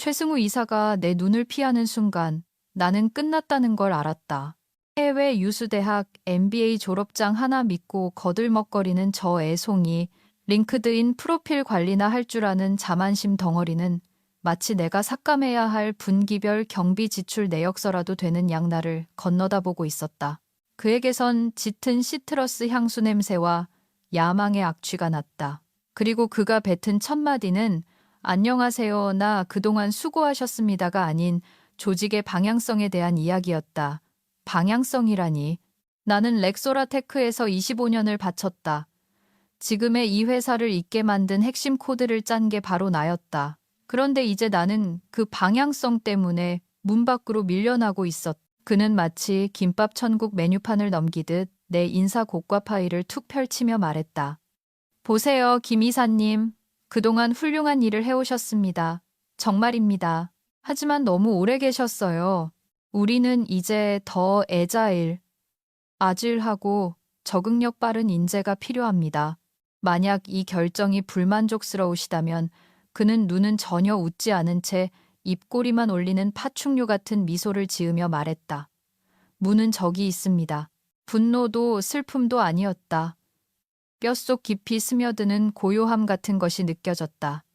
최승우 이사가 내 눈을 피하는 순간 나는 끝났다는 걸 알았다. 해외 유수대학 MBA 졸업장 하나 믿고 거들먹거리는 저 애송이, 링크드인 프로필 관리나 할 줄 아는 자만심 덩어리는 마치 내가 삭감해야 할 분기별 경비 지출 내역서라도 되는 양날을 건너다 보고 있었다. 그에게선 짙은 시트러스 향수 냄새와 야망의 악취가 났다. 그리고 그가 뱉은 첫 마디는 안녕하세요, 나 그동안 수고하셨습니다가 아닌 조직의 방향성에 대한 이야기였다. 방향성이라니. 나는 렉소라테크에서 25년을 바쳤다. 지금의 이 회사를 있게 만든 핵심 코드를 짠 게 바로 나였다. 그런데 이제 나는 그 방향성 때문에 문 밖으로 밀려나고 있었다. 그는 마치 김밥 천국 메뉴판을 넘기듯 내 인사 고과 파일을 툭 펼치며 말했다. 보세요, 김 이사님. 그동안 훌륭한 일을 해오셨습니다. 정말입니다. 하지만 너무 오래 계셨어요. 우리는 이제 더 애자일, 아질하고 적응력 빠른 인재가 필요합니다. 만약 이 결정이 불만족스러우시다면 그는 눈은 전혀 웃지 않은 채 입꼬리만 올리는 파충류 같은 미소를 지으며 말했다. 문은 저기 있습니다. 분노도 슬픔도 아니었다. 뼛속 깊이 스며드는 고요함 같은 것이 느껴졌다.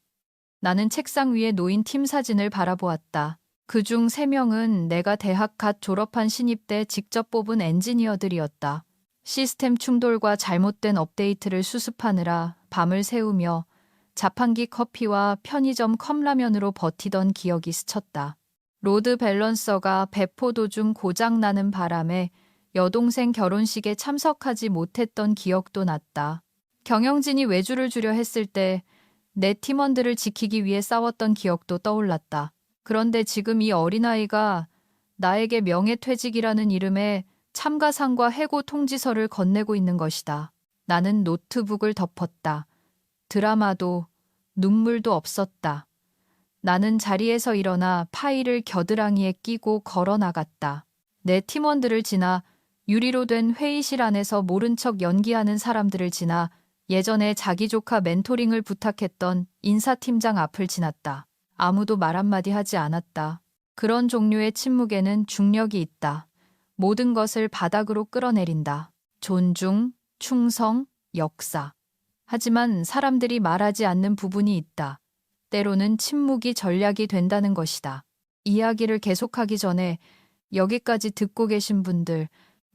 나는 책상 위에 놓인 팀 사진을 바라보았다. 그중 3명은 내가 대학 갓 졸업한 신입 때 직접 뽑은 엔지니어들이었다. 시스템 충돌과 잘못된 업데이트를 수습하느라 밤을 새우며 자판기 커피와 편의점 컵라면으로 버티던 기억이 스쳤다. 로드 밸런서가 배포 도중 고장나는 바람에 여동생 결혼식에 참석하지 못했던 기억도 났다. 경영진이 외주를 주려 했을 때 내 팀원들을 지키기 위해 싸웠던 기억도 떠올랐다. 그런데 지금 이 어린아이가 나에게 명예퇴직이라는 이름의 참가상과 해고 통지서를 건네고 있는 것이다. 나는 노트북을 덮었다. 드라마도 눈물도 없었다. 나는 자리에서 일어나 파일을 겨드랑이에 끼고 걸어 나갔다. 내 팀원들을 지나 유리로 된 회의실 안에서 모른 척 연기하는 사람들을 지나 예전에 자기 조카 멘토링을 부탁했던 인사팀장 앞을 지났다. 아무도 말 한마디 하지 않았다. 그런 종류의 침묵에는 중력이 있다. 모든 것을 바닥으로 끌어내린다. 존중, 충성, 역사. 하지만 사람들이 말하지 않는 부분이 있다. 때로는 침묵이 전략이 된다는 것이다. 이야기를 계속하기 전에 여기까지 듣고 계신 분들,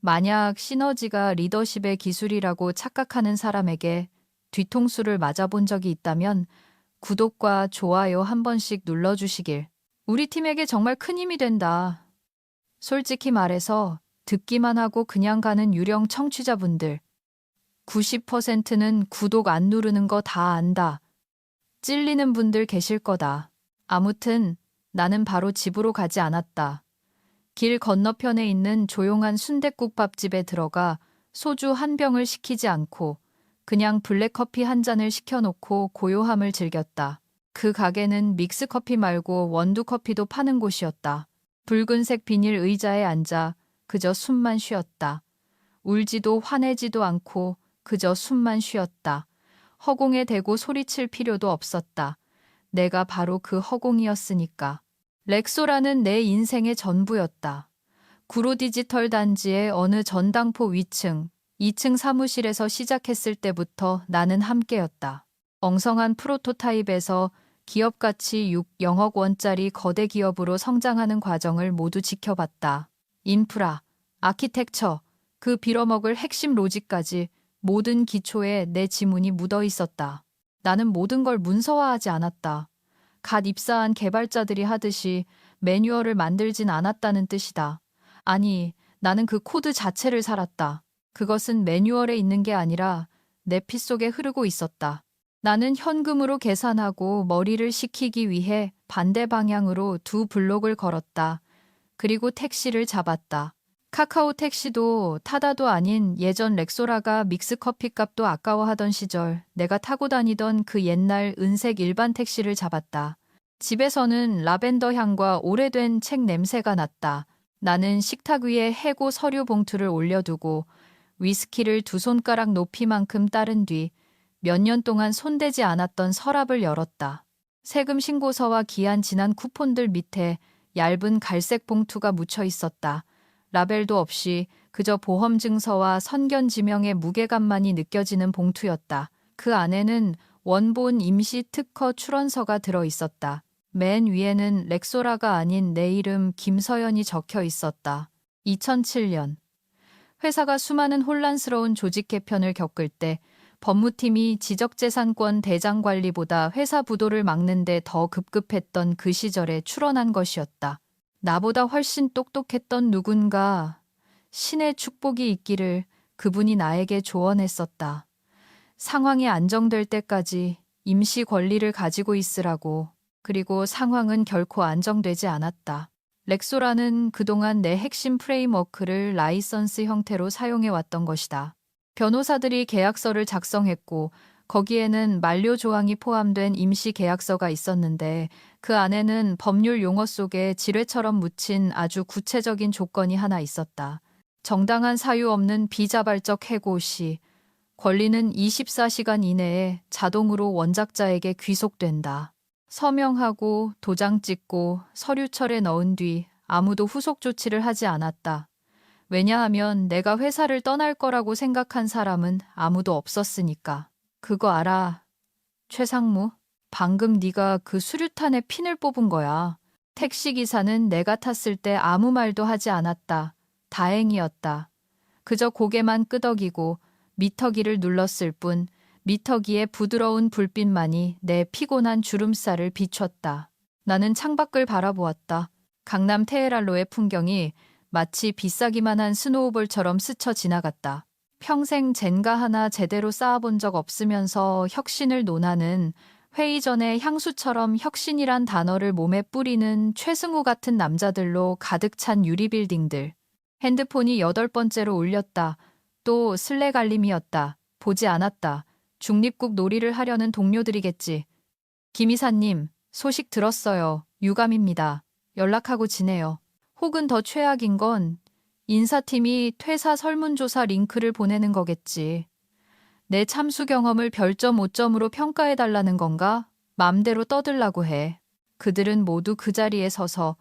만약 시너지가 리더십의 기술이라고 착각하는 사람에게 뒤통수를 맞아본 적이 있다면 구독과 좋아요 한 번씩 눌러주시길. 우리 팀에게 정말 큰 힘이 된다. 솔직히 말해서 듣기만 하고 그냥 가는 유령 청취자분들, 90%는 구독 안 누르는 거 다 안다. 찔리는 분들 계실 거다. 아무튼 나는 바로 집으로 가지 않았다. 길 건너편에 있는 조용한 순댓국밥집에 들어가 소주 한 병을 시키지 않고 그냥 블랙커피 한 잔을 시켜놓고 고요함을 즐겼다. 그 가게는 믹스커피 말고 원두커피도 파는 곳이었다. 붉은색 비닐 의자에 앉아 그저 숨만 쉬었다. 울지도 화내지도 않고 그저 숨만 쉬었다. 허공에 대고 소리칠 필요도 없었다. 내가 바로 그 허공이었으니까. 렉소라는 내 인생의 전부였다. 구로 디지털 단지의 어느 전당포 위층, 2층 사무실에서 시작했을 때부터 나는 함께였다. 엉성한 프로토타입에서 기업 가치 6영억 원짜리 거대 기업으로 성장하는 과정을 모두 지켜봤다. 인프라, 아키텍처, 그 빌어먹을 핵심 로직까지 모든 기초에 내 지문이 묻어 있었다. 나는 모든 걸 문서화하지 않았다. 갓 입사한 개발자들이 하듯이 매뉴얼을 만들진 않았다는 뜻이다. 아니, 나는 그 코드 자체를 살았다. 그것은 매뉴얼에 있는 게 아니라 내 피 속에 흐르고 있었다. 나는 현금으로 계산하고 머리를 식히기 위해 반대 방향으로 2블록을 걸었다. 그리고 택시를 잡았다. 카카오 택시도 타다도 아닌 예전 렉소라가 믹스커피 값도 아까워하던 시절 내가 타고 다니던 그 옛날 은색 일반 택시를 잡았다. 집에서는 라벤더 향과 오래된 책 냄새가 났다. 나는 식탁 위에 해고 서류 봉투를 올려두고 위스키를 2손가락 높이만큼 따른 뒤 몇 년 동안 손대지 않았던 서랍을 열었다. 세금 신고서와 기한 지난 쿠폰들 밑에 얇은 갈색 봉투가 묻혀 있었다. 라벨도 없이 그저 보험 증서와 선견 지명의 무게감만이 느껴지는 봉투였다. 그 안에는 원본 임시 특허 출원서가 들어 있었다. 맨 위에는 렉소라가 아닌 내 이름 김서연이 적혀 있었다. 2007년. 회사가 수많은 혼란스러운 조직 개편을 겪을 때 법무팀이 지적재산권 대장 관리보다 회사 부도를 막는데 더 급급했던 그 시절에 출원한 것이었다. 나보다 훨씬 똑똑했던 누군가 신의 축복이 있기를 그분이 나에게 조언했었다. 상황이 안정될 때까지 임시 권리를 가지고 있으라고. 그리고 상황은 결코 안정되지 않았다. 렉소라는 그동안 내 핵심 프레임워크를 라이선스 형태로 사용해 왔던 것이다. 변호사들이 계약서를 작성했고 거기에는 만료 조항이 포함된 임시 계약서가 있었는데 그 안에는 법률 용어 속에 지뢰처럼 묻힌 아주 구체적인 조건이 하나 있었다. 정당한 사유 없는 비자발적 해고 시 권리는 24시간 이내에 자동으로 원작자에게 귀속된다. 서명하고 도장 찍고 서류철에 넣은 뒤 아무도 후속 조치를 하지 않았다. 왜냐하면 내가 회사를 떠날 거라고 생각한 사람은 아무도 없었으니까. 그거 알아, 최상무? 방금 네가 그 수류탄에 핀을 뽑은 거야. 택시기사는 내가 탔을 때 아무 말도 하지 않았다. 다행이었다. 그저 고개만 끄덕이고 미터기를 눌렀을 뿐 미터기의 부드러운 불빛만이 내 피곤한 주름살을 비췄다. 나는 창밖을 바라보았다. 강남 테헤랄로의 풍경이 마치 비싸기만 한 스노우볼처럼 스쳐 지나갔다. 평생 젠가 하나 제대로 쌓아본 적 없으면서 혁신을 논하는 회의 전에 향수처럼 혁신이란 단어를 몸에 뿌리는 최승우 같은 남자들로 가득 찬 유리빌딩들. 핸드폰이 8번째로 울렸다. 또 슬랙 알림이었다. 보지 않았다. 중립국 놀이를 하려는 동료들이겠지. 김 이사님, 소식 들었어요. 유감입니다. 연락하고 지내요. 혹은 더 최악인 건 인사팀이 퇴사 설문조사 링크를 보내는 거겠지. 내 참수 경험을 별점 5점으로 평가해달라는 건가? 맘대로 떠들라고 해. 그들은 모두 그 자리에 서서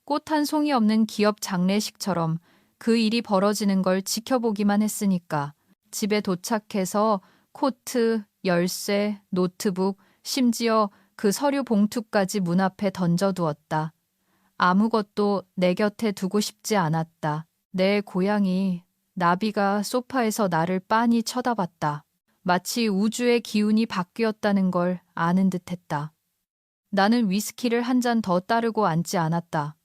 꽃 한 송이 없는 기업 장례식처럼 그 일이 벌어지는 걸 지켜보기만 했으니까. 집에 도착해서 코트, 열쇠, 노트북, 심지어 그 서류 봉투까지 문 앞에 던져두었다. 아무것도 내 곁에 두고 싶지 않았다. 내 고양이, 나비가 소파에서 나를 빤히 쳐다봤다. 마치 우주의 기운이 바뀌었다는 걸 아는 듯했다. 나는 위스키를 한 잔 더 따르고 앉지 않았다.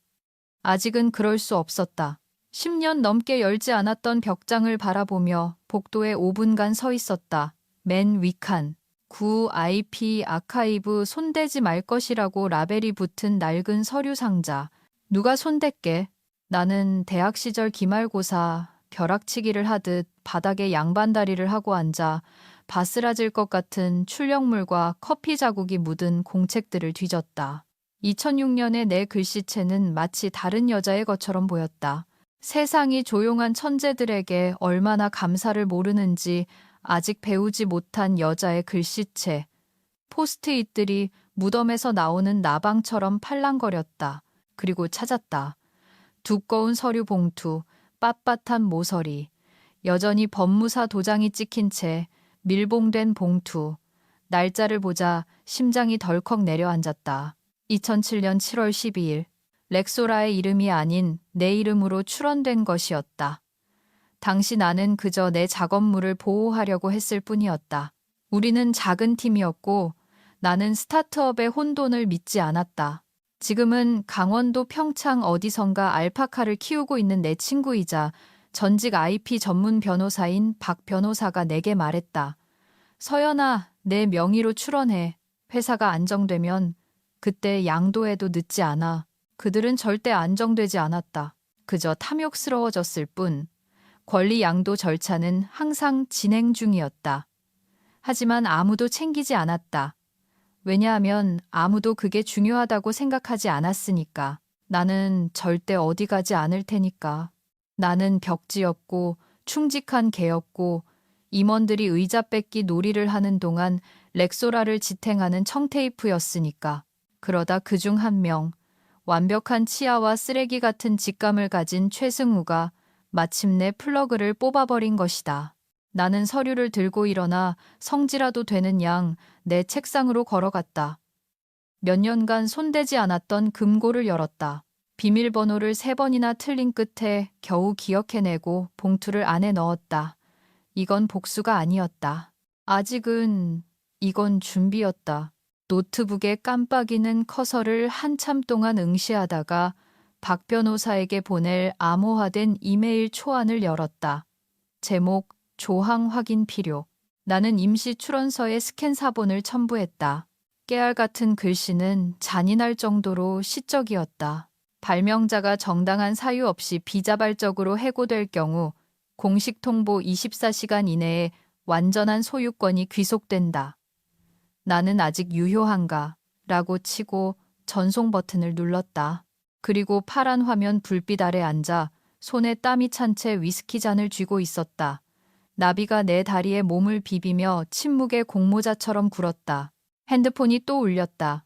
아직은 그럴 수 없었다. 10년 넘게 열지 않았던 벽장을 바라보며 복도에 5분간 서 있었다. 맨 위칸. 9 IP 아카이브 손대지 말 것이라고 라벨이 붙은 낡은 서류 상자. 누가 손댔게? 나는 대학 시절 기말고사 벼락치기를 하듯 바닥에 양반다리를 하고 앉아 바스라질 것 같은 출력물과 커피 자국이 묻은 공책들을 뒤졌다. 2006년의 내 글씨체는 마치 다른 여자의 것처럼 보였다. 세상이 조용한 천재들에게 얼마나 감사를 모르는지 아직 배우지 못한 여자의 글씨체. 포스트잇들이 무덤에서 나오는 나방처럼 팔랑거렸다. 그리고 찾았다. 두꺼운 서류 봉투, 빳빳한 모서리, 여전히 법무사 도장이 찍힌 채 밀봉된 봉투. 날짜를 보자 심장이 덜컥 내려앉았다. 2007년 7월 12일. 렉소라의 이름이 아닌 내 이름으로 출원된 것이었다. 당시 나는 그저 내 작업물을 보호하려고 했을 뿐이었다. 우리는 작은 팀이었고 나는 스타트업의 혼돈을 믿지 않았다. 지금은 강원도 평창 어디선가 알파카를 키우고 있는 내 친구이자 전직 IP 전문 변호사인 박 변호사가 내게 말했다. 서연아, 내 명의로 출원해. 회사가 안정되면 그때 양도해도 늦지 않아. 그들은 절대 안정되지 않았다. 그저 탐욕스러워졌을 뿐. 권리 양도 절차는 항상 진행 중이었다. 하지만 아무도 챙기지 않았다. 왜냐하면 아무도 그게 중요하다고 생각하지 않았으니까. 나는 절대 어디 가지 않을 테니까. 나는 벽지였고 충직한 개였고 임원들이 의자 뺏기 놀이를 하는 동안 렉소라를 지탱하는 청테이프였으니까. 그러다 그중 한 명, 완벽한 치아와 쓰레기 같은 직감을 가진 최승우가 마침내 플러그를 뽑아버린 것이다. 나는 서류를 들고 일어나 성지라도 되는 양 내 책상으로 걸어갔다. 몇 년간 손대지 않았던 금고를 열었다. 비밀번호를 3번이나 틀린 끝에 겨우 기억해내고 봉투를 안에 넣었다. 이건 복수가 아니었다. 아직은 이건 준비였다. 노트북에 깜빡이는 커서를 한참 동안 응시하다가 박 변호사에게 보낼 암호화된 이메일 초안을 열었다. 제목, 조항 확인 필요. 나는 임시 출원서에 스캔 사본을 첨부했다. 깨알 같은 글씨는 잔인할 정도로 시적이었다. 발명자가 정당한 사유 없이 비자발적으로 해고될 경우 공식 통보 24시간 이내에 완전한 소유권이 귀속된다. 나는 아직 유효한가? 라고 치고 전송 버튼을 눌렀다. 그리고 파란 화면 불빛 아래 앉아 손에 땀이 찬 채 위스키 잔을 쥐고 있었다. 나비가 내 다리에 몸을 비비며 침묵의 공모자처럼 굴었다. 핸드폰이 또 울렸다.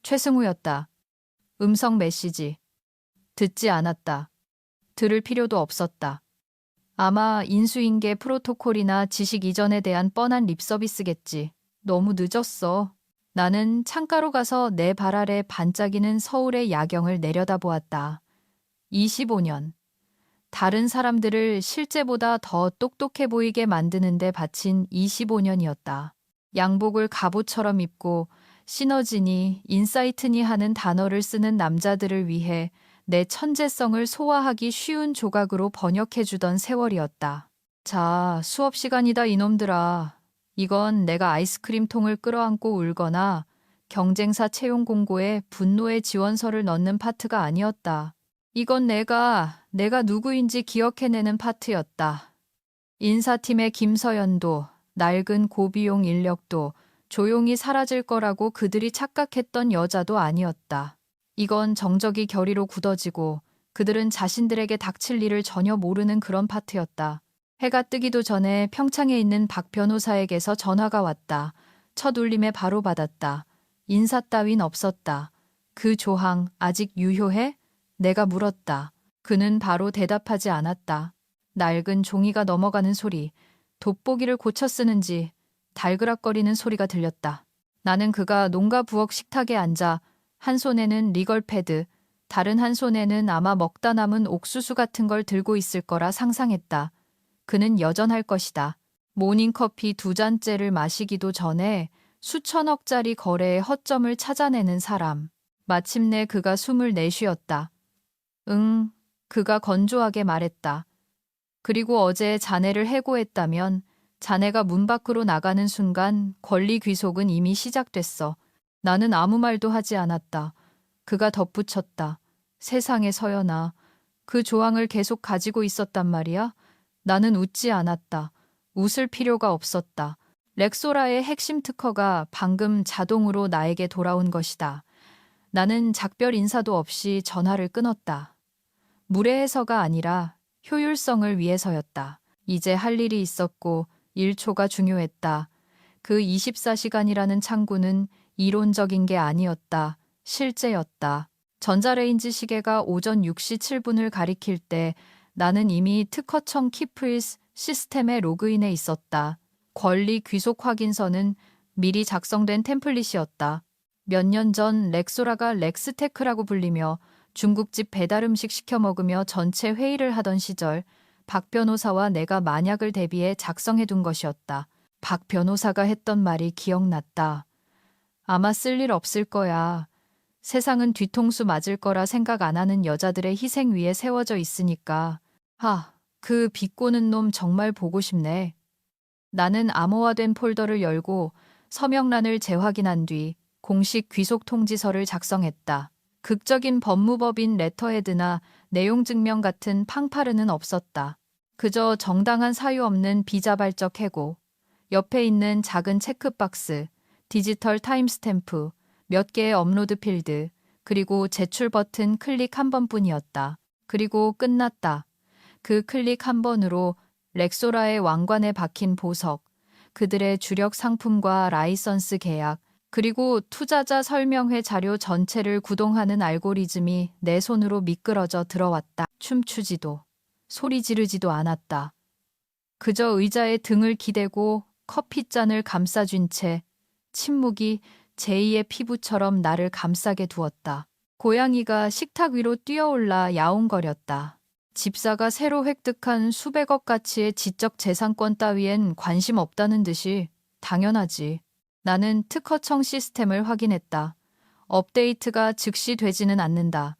최승우였다. 음성 메시지. 듣지 않았다. 들을 필요도 없었다. 아마 인수인계 프로토콜이나 지식 이전에 대한 뻔한 립서비스겠지. 너무 늦었어. 나는 창가로 가서 내 발 아래 반짝이는 서울의 야경을 내려다보았다. 25년. 다른 사람들을 실제보다 더 똑똑해 보이게 만드는 데 바친 25년이었다. 양복을 갑옷처럼 입고 시너지니 인사이트니 하는 단어를 쓰는 남자들을 위해 내 천재성을 소화하기 쉬운 조각으로 번역해주던 세월이었다. 자, 수업 시간이다 이놈들아. 이건 내가 아이스크림 통을 끌어안고 울거나 경쟁사 채용 공고에 분노의 지원서를 넣는 파트가 아니었다. 이건 내가 누구인지 기억해내는 파트였다. 인사팀의 김서연도 낡은 고비용 인력도 조용히 사라질 거라고 그들이 착각했던 여자도 아니었다. 이건 정적이 결의로 굳어지고 그들은 자신들에게 닥칠 일을 전혀 모르는 그런 파트였다. 해가 뜨기도 전에 평창에 있는 박 변호사에게서 전화가 왔다. 첫 울림에 바로 받았다. 인사 따윈 없었다. 그 조항 아직 유효해? 내가 물었다. 그는 바로 대답하지 않았다. 낡은 종이가 넘어가는 소리, 돋보기를 고쳐 쓰는지 달그락거리는 소리가 들렸다. 나는 그가 농가 부엌 식탁에 앉아 한 손에는 리걸 패드, 다른 한 손에는 아마 먹다 남은 옥수수 같은 걸 들고 있을 거라 상상했다. 그는 여전할 것이다. 모닝커피 2잔째를 마시기도 전에 수천억짜리 거래의 허점을 찾아내는 사람. 마침내 그가 숨을 내쉬었다. 응, 그가 건조하게 말했다. 그리고 어제 자네를 해고했다면 자네가 문 밖으로 나가는 순간 권리 귀속은 이미 시작됐어. 나는 아무 말도 하지 않았다. 그가 덧붙였다. 세상에 서연아, 그 조항을 계속 가지고 있었단 말이야? 나는 웃지 않았다. 웃을 필요가 없었다. 렉소라의 핵심 특허가 방금 자동으로 나에게 돌아온 것이다. 나는 작별 인사도 없이 전화를 끊었다. 무례해서가 아니라 효율성을 위해서였다. 이제 할 일이 있었고 1초가 중요했다. 그 24시간이라는 창구는 이론적인 게 아니었다. 실제였다. 전자레인지 시계가 오전 6시 7분을 가리킬 때 나는 이미 특허청 키프리스 시스템에 로그인해 있었다. 권리 귀속 확인서는 미리 작성된 템플릿이었다. 몇 년 전 렉소라가 렉스테크라고 불리며 중국집 배달 음식 시켜 먹으며 전체 회의를 하던 시절 박 변호사와 내가 만약을 대비해 작성해 둔 것이었다. 박 변호사가 했던 말이 기억났다. 아마 쓸 일 없을 거야. 세상은 뒤통수 맞을 거라 생각 안 하는 여자들의 희생 위에 세워져 있으니까. 그 비꼬는 놈 정말 보고 싶네. 나는 암호화된 폴더를 열고 서명란을 재확인한 뒤 공식 귀속 통지서를 작성했다. 극적인 법무법인 레터헤드나 내용 증명 같은 팡파르는 없었다. 그저 정당한 사유 없는 비자발적 해고, 옆에 있는 작은 체크박스, 디지털 타임스탬프, 몇 개의 업로드 필드, 그리고 제출 버튼 클릭 한 번뿐이었다. 그리고 끝났다. 그 클릭 한 번으로 렉소라의 왕관에 박힌 보석, 그들의 주력 상품과 라이선스 계약, 그리고 투자자 설명회 자료 전체를 구동하는 알고리즘이 내 손으로 미끄러져 들어왔다. 춤추지도 소리 지르지도 않았다. 그저 의자에 등을 기대고 커피잔을 감싸쥔 채 침묵이 제2의 피부처럼 나를 감싸게 두었다. 고양이가 식탁 위로 뛰어올라 야옹거렸다. 집사가 새로 획득한 수백억 가치의 지적 재산권 따위엔 관심 없다는 듯이 당연하지. 나는 특허청 시스템을 확인했다. 업데이트가 즉시 되지는 않는다.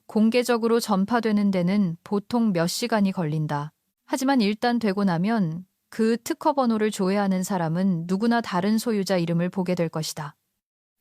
공개적으로 전파되는 데는 보통 몇 시간이 걸린다. 하지만 일단 되고 나면 그 특허 번호를 조회하는 사람은 누구나 다른 소유자 이름을 보게 될 것이다.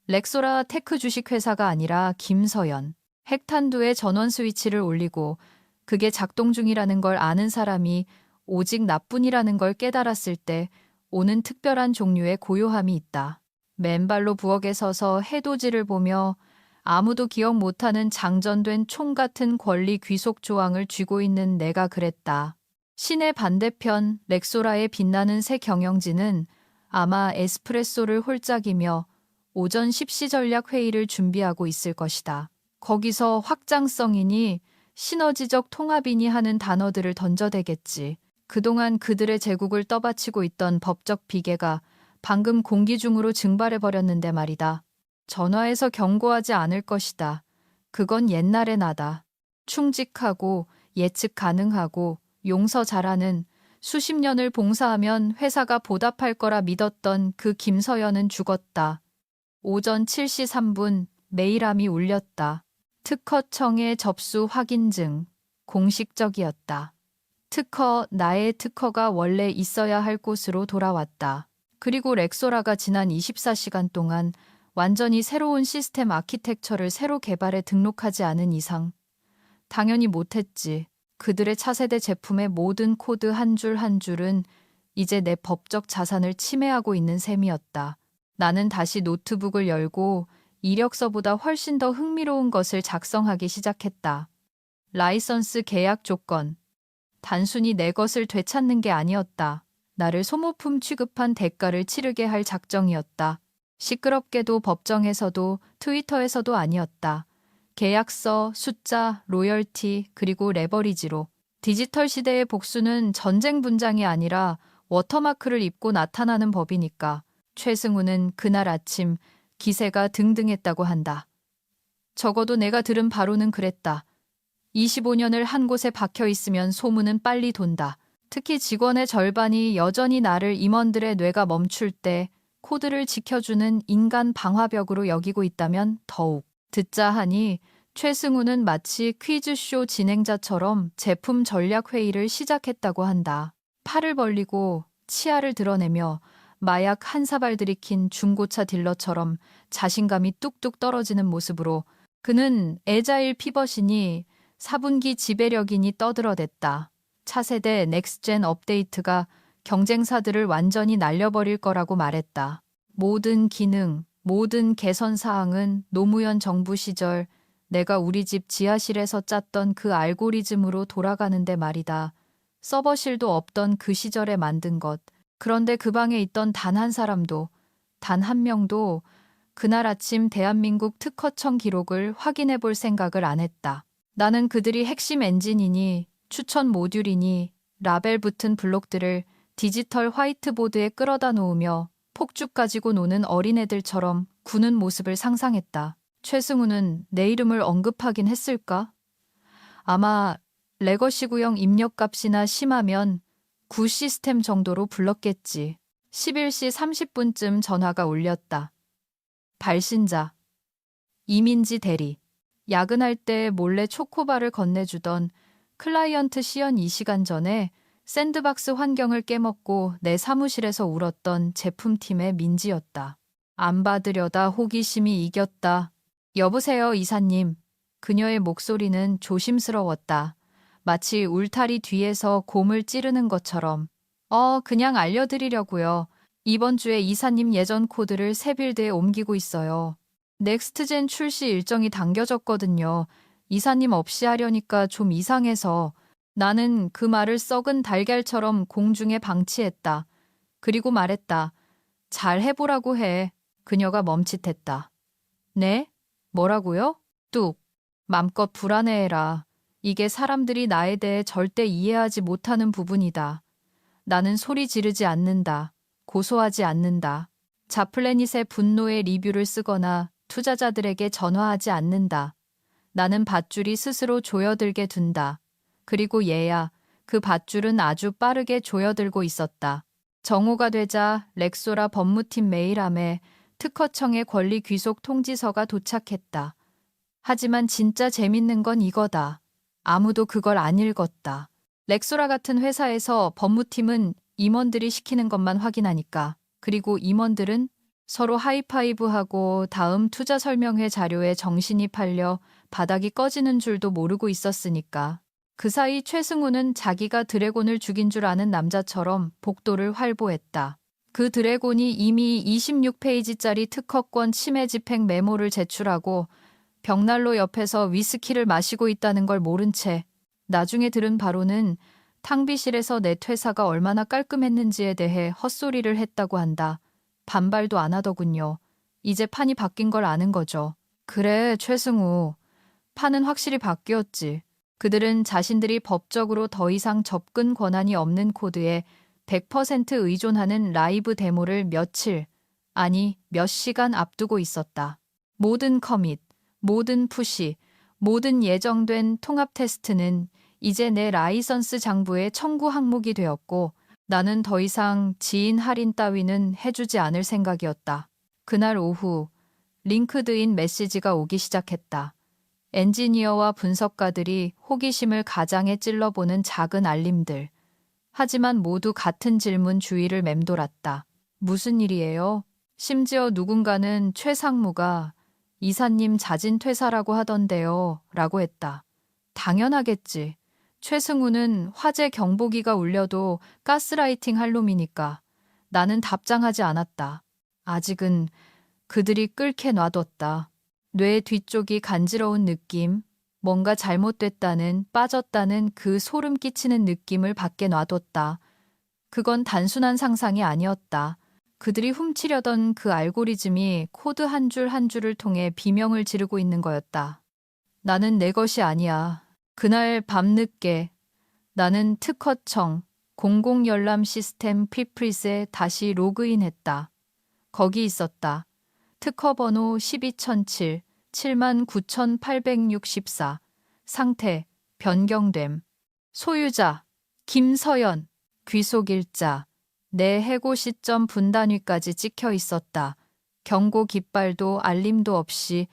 렉소라 테크 주식회사가 아니라 김서연. 핵탄두에 전원 스위치를 올리고 그게 작동 중이라는 걸 아는 사람이 오직 나뿐이라는 걸 깨달았을 때 오는 특별한 종류의 고요함이 있다. 맨발로 부엌에 서서 해돋이를 보며 아무도 기억 못하는 장전된 총 같은 권리 귀속 조항을 쥐고 있는 내가 그랬다. 시내 반대편 렉소라의 빛나는 새 경영진은 아마 에스프레소를 홀짝이며 오전 10시 전략 회의를 준비하고 있을 것이다. 거기서 확장성이니 시너지적 통합이니 하는 단어들을 던져대겠지. 그동안 그들의 제국을 떠받치고 있던 법적 비계가 방금 공기 중으로 증발해버렸는데 말이다. 전화해서 경고하지 않을 것이다. 그건 옛날의 나다. 충직하고 예측 가능하고 용서 잘하는 수십 년을 봉사하면 회사가 보답할 거라 믿었던 그 김서연은 죽었다. 오전 7시 3분 메일함이 울렸다. 특허청의 접수 확인증. 공식적이었다. 나의 특허가 원래 있어야 할 곳으로 돌아왔다. 그리고 렉소라가 지난 24시간 동안 완전히 새로운 시스템 아키텍처를 새로 개발해 등록하지 않은 이상 당연히 못했지. 그들의 차세대 제품의 모든 코드 한 줄 한 줄은 이제 내 법적 자산을 침해하고 있는 셈이었다. 나는 다시 노트북을 열고 이력서보다 훨씬 더 흥미로운 것을 작성하기 시작했다. 라이선스 계약 조건. 단순히 내 것을 되찾는 게 아니었다. 나를 소모품 취급한 대가를 치르게 할 작정이었다. 시끄럽게도 법정에서도 트위터에서도 아니었다. 계약서, 숫자, 로열티, 그리고 레버리지로. 디지털 시대의 복수는 전쟁 분장이 아니라 워터마크를 입고 나타나는 법이니까. 최승우는 그날 아침 기세가 등등했다고 한다. 적어도 내가 들은 바로는 그랬다. 25년을 한 곳에 박혀 있으면 소문은 빨리 돈다. 특히 직원의 절반이 여전히 나를 임원들의 뇌가 멈출 때 코드를 지켜주는 인간 방화벽으로 여기고 있다면 더욱. 듣자 하니 최승우는 마치 퀴즈쇼 진행자처럼 제품 전략 회의를 시작했다고 한다. 팔을 벌리고 치아를 드러내며 마약 한 사발 들이킨 중고차 딜러처럼 자신감이 뚝뚝 떨어지는 모습으로 그는 애자일 피벗이니 4분기 지배력이니 떠들어댔다. 차세대 넥스트젠 업데이트가 경쟁사들을 완전히 날려버릴 거라고 말했다. 모든 기능, 모든 개선 사항은 노무현 정부 시절 내가 우리 집 지하실에서 짰던 그 알고리즘으로 돌아가는데 말이다. 서버실도 없던 그 시절에 만든 것. 그런데 그 방에 있던 단 한 사람도, 단 한 명도 그날 아침 대한민국 특허청 기록을 확인해 볼 생각을 안 했다. 나는 그들이 핵심 엔진이니 추천 모듈이니 라벨 붙은 블록들을 디지털 화이트보드에 끌어다 놓으며 폭죽 가지고 노는 어린애들처럼 구는 모습을 상상했다. 최승우는 내 이름을 언급하긴 했을까? 아마 레거시 구형 입력값이나 심하면 구 시스템 정도로 불렀겠지. 11시 30분쯤 전화가 울렸다. 발신자. 이민지 대리. 야근할 때 몰래 초코바를 건네주던 클라이언트 시연 2시간 전에 샌드박스 환경을 깨먹고 내 사무실에서 울었던 제품팀의 민지였다. 안 받으려다 호기심이 이겼다. 여보세요, 이사님. 그녀의 목소리는 조심스러웠다. 마치 울타리 뒤에서 곰을 찌르는 것처럼. 그냥 알려드리려고요. 이번 주에 이사님 예전 코드를 새 빌드에 옮기고 있어요. 넥스트젠 출시 일정이 당겨졌거든요. 이사님 없이 하려니까 좀 이상해서. 나는 그 말을 썩은 달걀처럼 공중에 방치했다. 그리고 말했다. 잘 해보라고 해. 그녀가 멈칫했다. 네? 뭐라고요? 뚝. 맘껏 불안해해라. 이게 사람들이 나에 대해 절대 이해하지 못하는 부분이다. 나는 소리 지르지 않는다. 고소하지 않는다. 자플래닛의 분노의 리뷰를 쓰거나 투자자들에게 전화하지 않는다. 나는 밧줄이 스스로 조여들게 둔다. 그리고 얘야, 그 밧줄은 아주 빠르게 조여들고 있었다. 정오가 되자 렉소라 법무팀 메일함에 특허청의 권리 귀속 통지서가 도착했다. 하지만 진짜 재밌는 건 이거다. 아무도 그걸 안 읽었다. 렉소라 같은 회사에서 법무팀은 임원들이 시키는 것만 확인하니까. 그리고 임원들은 서로 하이파이브하고 다음 투자 설명회 자료에 정신이 팔려 바닥이 꺼지는 줄도 모르고 있었으니까. 그 사이 최승우는 자기가 드래곤을 죽인 줄 아는 남자처럼 복도를 활보했다. 그 드래곤이 이미 26페이지짜리 특허권 침해 집행 메모를 제출하고 벽난로 옆에서 위스키를 마시고 있다는 걸 모른 채 나중에 들은 바로는 탕비실에서 내 퇴사가 얼마나 깔끔했는지에 대해 헛소리를 했다고 한다. 반발도 안 하더군요. 이제 판이 바뀐 걸 아는 거죠. 그래, 최승우. 판은 확실히 바뀌었지. 그들은 자신들이 법적으로 더 이상 접근 권한이 없는 코드에 100% 의존하는 라이브 데모를 며칠, 아니 몇 시간 앞두고 있었다. 모든 커밋, 모든 푸시, 모든 예정된 통합 테스트는 이제 내 라이선스 장부의 청구 항목이 되었고 나는 더 이상 지인 할인 따위는 해주지 않을 생각이었다. 그날 오후 링크드인 메시지가 오기 시작했다. 엔지니어와 분석가들이 호기심을 가장해 찔러보는 작은 알림들. 하지만 모두 같은 질문 주위를 맴돌았다. 무슨 일이에요? 심지어 누군가는 최상무가 이사님 자진 퇴사라고 하던데요. 라고 했다. 당연하겠지. 최승우는 화재 경보기가 울려도 가스라이팅 할 놈이니까. 나는 답장하지 않았다. 아직은 그들이 끓게 놔뒀다. 뇌 뒤쪽이 간지러운 느낌, 뭔가 잘못됐다는, 빠졌다는 그 소름 끼치는 느낌을 밖에 놔뒀다. 그건 단순한 상상이 아니었다. 그들이 훔치려던 그 알고리즘이 코드 한 줄 한 줄을 통해 비명을 지르고 있는 거였다. 나는 내 것이 아니야. 그날 밤늦게 나는 특허청 공공열람 시스템 피프릿에 다시 로그인했다. 거기 있었다. 특허 번호 12007, 79864, 상태, 변경됨, 소유자, 김서연, 귀속일자, 내 해고 시점 분단위까지 찍혀 있었다. 경고 깃발도 알림도 없이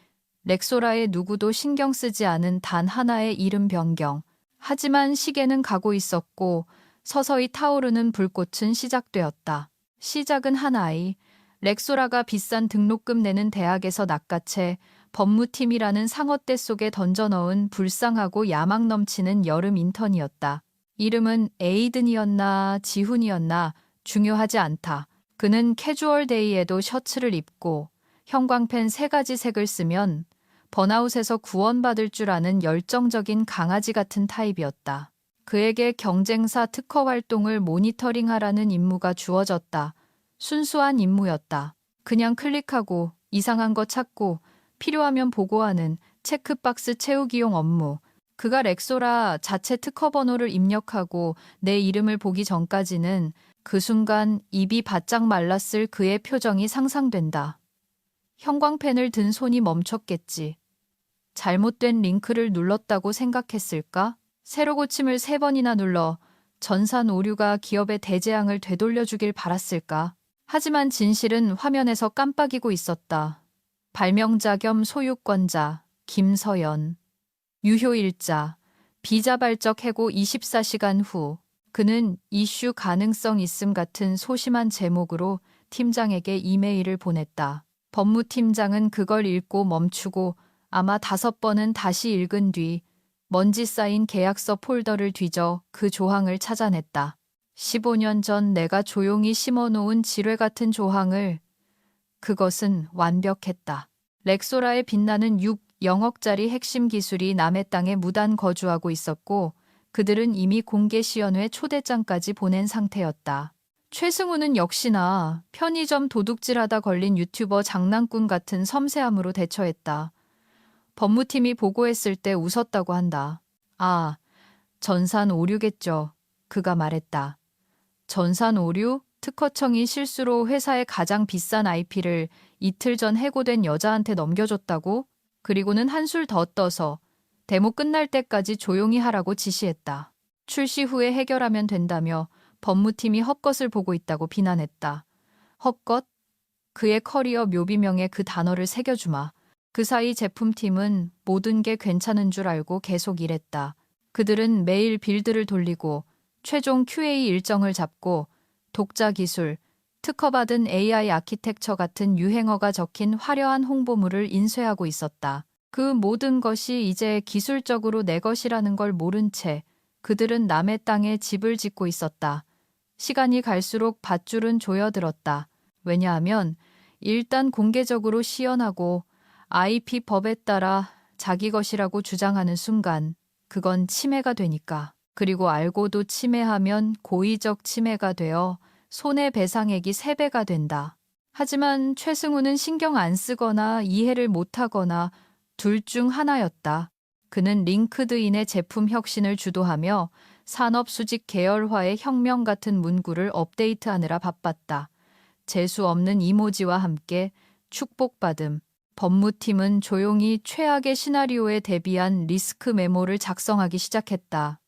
렉소라의 누구도 신경 쓰지 않은 단 하나의 이름 변경. 하지만 시계는 가고 있었고 서서히 타오르는 불꽃은 시작되었다. 시작은 한 아이. 렉소라가 비싼 등록금 내는 대학에서 낚아채 법무팀이라는 상어떼 속에 던져넣은 불쌍하고 야망 넘치는 여름 인턴이었다. 이름은 에이든이었나 지훈이었나 중요하지 않다. 그는 캐주얼 데이에도 셔츠를 입고 형광펜 3가지 색을 쓰면 번아웃에서 구원받을 줄 아는 열정적인 강아지 같은 타입이었다. 그에게 경쟁사 특허 활동을 모니터링하라는 임무가 주어졌다. 순수한 임무였다. 그냥 클릭하고 이상한 거 찾고 필요하면 보고하는 체크박스 채우기용 업무. 그가 렉소라 자체 특허 번호를 입력하고 내 이름을 보기 전까지는 그 순간 입이 바짝 말랐을 그의 표정이 상상된다. 형광펜을 든 손이 멈췄겠지. 잘못된 링크를 눌렀다고 생각했을까? 새로 고침을 3번이나 눌러 전산 오류가 기업의 대재앙을 되돌려주길 바랐을까? 하지만 진실은 화면에서 깜빡이고 있었다. 발명자 겸 소유권자 김서연. 유효일자. 비자발적 해고 24시간 후. 그는 이슈 가능성 있음 같은 소심한 제목으로 팀장에게 이메일을 보냈다. 법무팀장은 그걸 읽고 멈추고 아마 5번은 다시 읽은 뒤 먼지 쌓인 계약서 폴더를 뒤져 그 조항을 찾아냈다. 15년 전 내가 조용히 심어놓은 지뢰 같은 조항을. 그것은 완벽했다. 렉소라에 빛나는 6억짜리 핵심 기술이 남의 땅에 무단 거주하고 있었고 그들은 이미 공개 시연회 초대장까지 보낸 상태였다. 최승우는 역시나 편의점 도둑질하다 걸린 유튜버 장난꾼 같은 섬세함으로 대처했다. 법무팀이 보고했을 때 웃었다고 한다. 아, 전산 오류겠죠. 그가 말했다. 전산 오류? 특허청이 실수로 회사의 가장 비싼 IP를 이틀 전 해고된 여자한테 넘겨줬다고? 그리고는 한술 더 떠서 데모 끝날 때까지 조용히 하라고 지시했다. 출시 후에 해결하면 된다며 법무팀이 헛것을 보고 있다고 비난했다. 헛것? 그의 커리어 묘비명에 그 단어를 새겨주마. 그 사이 제품팀은 모든 게 괜찮은 줄 알고 계속 일했다. 그들은 매일 빌드를 돌리고 최종 QA 일정을 잡고 독자 기술, 특허받은 AI 아키텍처 같은 유행어가 적힌 화려한 홍보물을 인쇄하고 있었다. 그 모든 것이 이제 기술적으로 내 것이라는 걸 모른 채 그들은 남의 땅에 집을 짓고 있었다. 시간이 갈수록 밧줄은 조여들었다. 왜냐하면 일단 공개적으로 시연하고 IP 법에 따라 자기 것이라고 주장하는 순간 그건 침해가 되니까. 그리고 알고도 침해하면 고의적 침해가 되어 손해배상액이 3배가 된다. 하지만 최승우는 신경 안 쓰거나 이해를 못하거나 둘 중 하나였다. 그는 링크드인의 제품 혁신을 주도하며 산업 수직 계열화의 혁명 같은 문구를 업데이트하느라 바빴다. 재수 없는 이모지와 함께 축복받음. 법무팀은 조용히 최악의 시나리오에 대비한 리스크 메모를 작성하기 시작했다.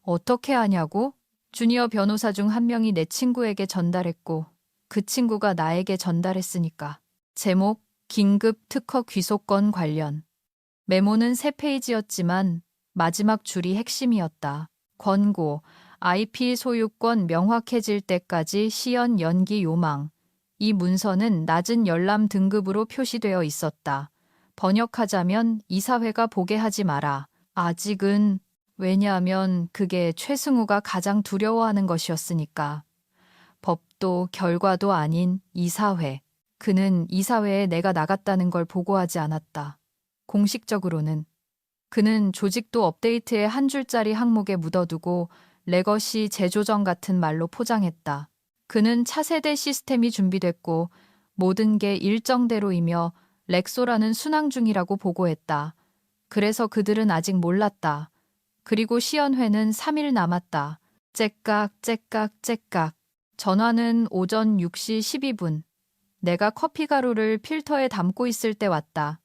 어떻게 하냐고? 주니어 변호사 중 한 명이 내 친구에게 전달했고 그 친구가 나에게 전달했으니까. 제목, 긴급 특허 귀속건 관련. 메모는 3페이지였지만 마지막 줄이 핵심이었다. 권고, IP 소유권 명확해질 때까지 시연 연기 요망. 이 문서는 낮은 열람 등급으로 표시되어 있었다. 번역하자면 이사회가 보게 하지 마라. 아직은. 왜냐하면 그게 최승우가 가장 두려워하는 것이었으니까. 법도 결과도 아닌 이사회. 그는 이사회에 내가 나갔다는 걸 보고하지 않았다. 공식적으로는. 그는 조직도 업데이트의 한 줄짜리 항목에 묻어두고 레거시 재조정 같은 말로 포장했다. 그는 차세대 시스템이 준비됐고 모든 게 일정대로이며 렉소라는 순항 중이라고 보고했다. 그래서 그들은 아직 몰랐다. 그리고 시연회는 3일 남았다. 째깍. 전화는 오전 6시 12분. 내가 커피 가루를 필터에 담고 있을 때 왔다.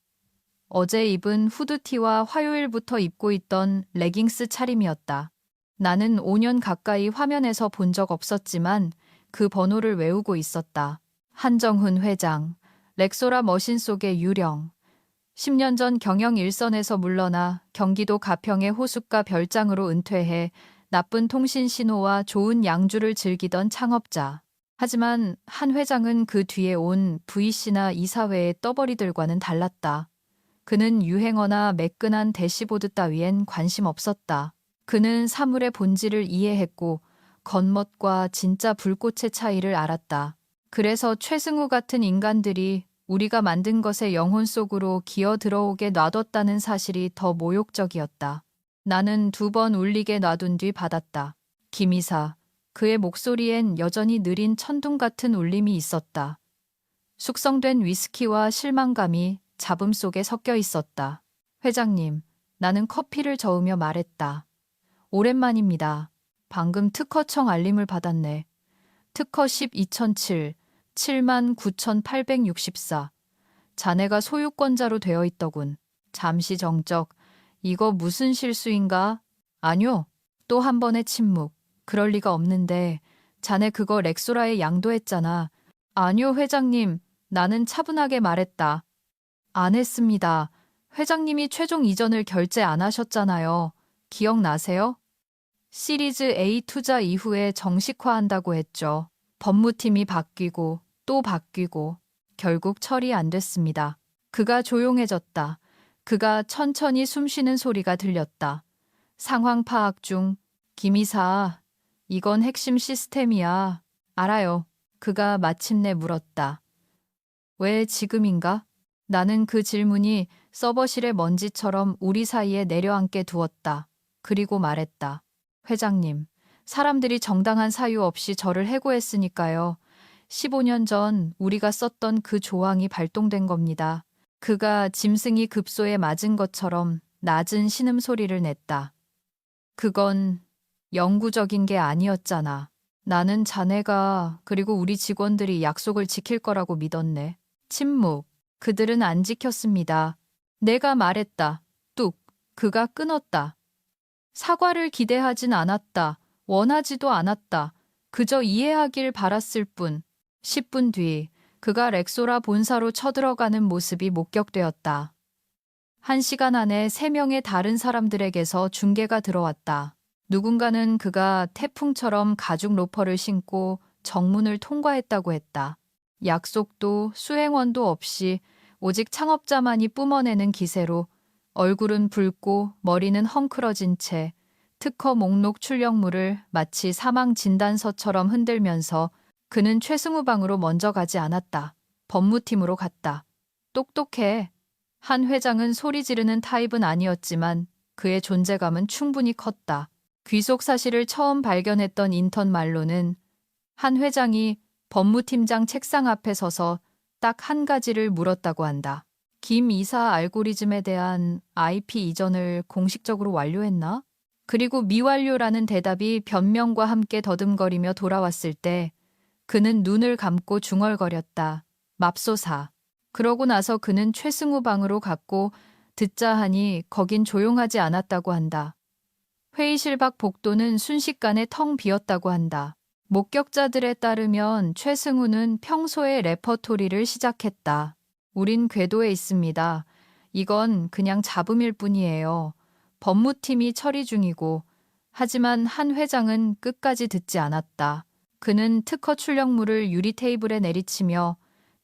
어제 입은 후드티와 화요일부터 입고 있던 레깅스 차림이었다. 나는 5년 가까이 화면에서 본 적 없었지만 그 번호를 외우고 있었다. 한정훈 회장, 렉소라 머신 속의 유령. 10년 전 경영 일선에서 물러나 경기도 가평의 호숫가 별장으로 은퇴해 나쁜 통신 신호와 좋은 양주를 즐기던 창업자. 하지만 한 회장은 그 뒤에 온 VC나 이사회의 떠벌이들과는 달랐다. 그는 유행어나 매끈한 대시보드 따위엔 관심 없었다. 그는 사물의 본질을 이해했고 겉멋과 진짜 불꽃의 차이를 알았다. 그래서 최승우 같은 인간들이 우리가 만든 것의 영혼 속으로 기어 들어오게 놔뒀다는 사실이 더 모욕적이었다. 나는 2번 울리게 놔둔 뒤 받았다. 김이사. 그의 목소리엔 여전히 느린 천둥 같은 울림이 있었다. 숙성된 위스키와 실망감이 잡음 속에 섞여 있었다. 회장님, 나는 커피를 저으며 말했다. 오랜만입니다. 방금 특허청 알림을 받았네. 특허 10 2007, 79,864. 자네가 소유권자로 되어 있더군. 잠시 정적. 이거 무슨 실수인가? 아뇨. 또 한 번의 침묵. 그럴 리가 없는데 자네 그거 렉소라에 양도했잖아. 아뇨 회장님. 나는 차분하게 말했다. 안 했습니다. 회장님이 최종 이전을 결제 안 하셨잖아요. 기억나세요? 시리즈 A 투자 이후에 정식화한다고 했죠. 법무팀이 바뀌고 또 바뀌고 결국 처리 안 됐습니다. 그가 조용해졌다. 그가 천천히 숨쉬는 소리가 들렸다. 상황 파악 중. 김이사, 이건 핵심 시스템이야. 알아요. 그가 마침내 물었다. 왜 지금인가? 나는 그 질문이 서버실의 먼지처럼 우리 사이에 내려앉게 두었다. 그리고 말했다. 회장님, 사람들이 정당한 사유 없이 저를 해고했으니까요. 15년 전 우리가 썼던 그 조항이 발동된 겁니다. 그가 짐승이 급소에 맞은 것처럼 낮은 신음소리를 냈다. 그건 영구적인 게 아니었잖아. 나는 자네가 그리고 우리 직원들이 약속을 지킬 거라고 믿었네. 침묵. 그들은 안 지켰습니다. 내가 말했다. 뚝. 그가 끊었다. 사과를 기대하진 않았다. 원하지도 않았다. 그저 이해하길 바랐을 뿐. 10분 뒤 그가 렉소라 본사로 쳐들어가는 모습이 목격되었다. 1시간 안에 3명의 다른 사람들에게서 중계가 들어왔다. 누군가는 그가 태풍처럼 가죽 로퍼를 신고 정문을 통과했다고 했다. 약속도 수행원도 없이 오직 창업자만이 뿜어내는 기세로 얼굴은 붉고 머리는 헝클어진 채 특허 목록 출력물을 마치 사망 진단서처럼 흔들면서 그는 최승우 방으로 먼저 가지 않았다. 법무팀으로 갔다. 똑똑해. 한 회장은 소리 지르는 타입은 아니었지만 그의 존재감은 충분히 컸다. 귀속 사실을 처음 발견했던 인턴 말로는 한 회장이 법무팀장 책상 앞에 서서 딱 한 가지를 물었다고 한다. 김 이사 알고리즘에 대한 IP 이전을 공식적으로 완료했나? 그리고 미완료라는 대답이 변명과 함께 더듬거리며 돌아왔을 때 그는 눈을 감고 중얼거렸다. 맙소사. 그러고 나서 그는 최승우 방으로 갔고 듣자 하니 거긴 조용하지 않았다고 한다. 회의실 밖 복도는 순식간에 텅 비었다고 한다. 목격자들에 따르면 최승우는 평소에 레퍼토리를 시작했다. 우린 궤도에 있습니다. 이건 그냥 잡음일 뿐이에요. 법무팀이 처리 중이고 하지만 한 회장은 끝까지 듣지 않았다. 그는 특허 출력물을 유리 테이블에 내리치며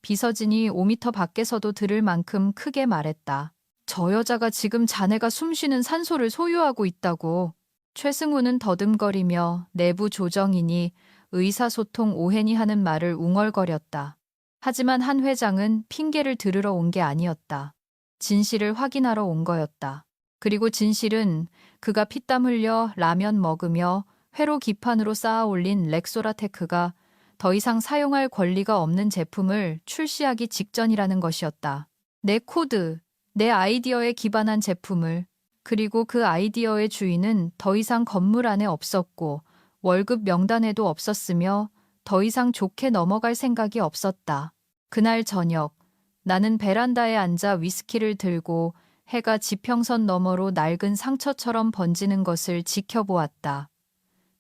비서진이 5미터 밖에서도 들을 만큼 크게 말했다. 저 여자가 지금 자네가 숨쉬는 산소를 소유하고 있다고. 최승우는 더듬거리며 내부 조정이니 의사소통 오해니 하는 말을 웅얼거렸다. 하지만 한 회장은 핑계를 들으러 온 게 아니었다. 진실을 확인하러 온 거였다. 그리고 진실은 그가 피땀 흘려 라면 먹으며 회로 기판으로 쌓아 올린 렉소라테크가 더 이상 사용할 권리가 없는 제품을 출시하기 직전이라는 것이었다. 내 코드, 내 아이디어에 기반한 제품을, 그리고 그 아이디어의 주인은 더 이상 건물 안에 없었고 월급 명단에도 없었으며 더 이상 좋게 넘어갈 생각이 없었다. 그날 저녁 나는 베란다에 앉아 위스키를 들고 해가 지평선 너머로 낡은 상처처럼 번지는 것을 지켜보았다.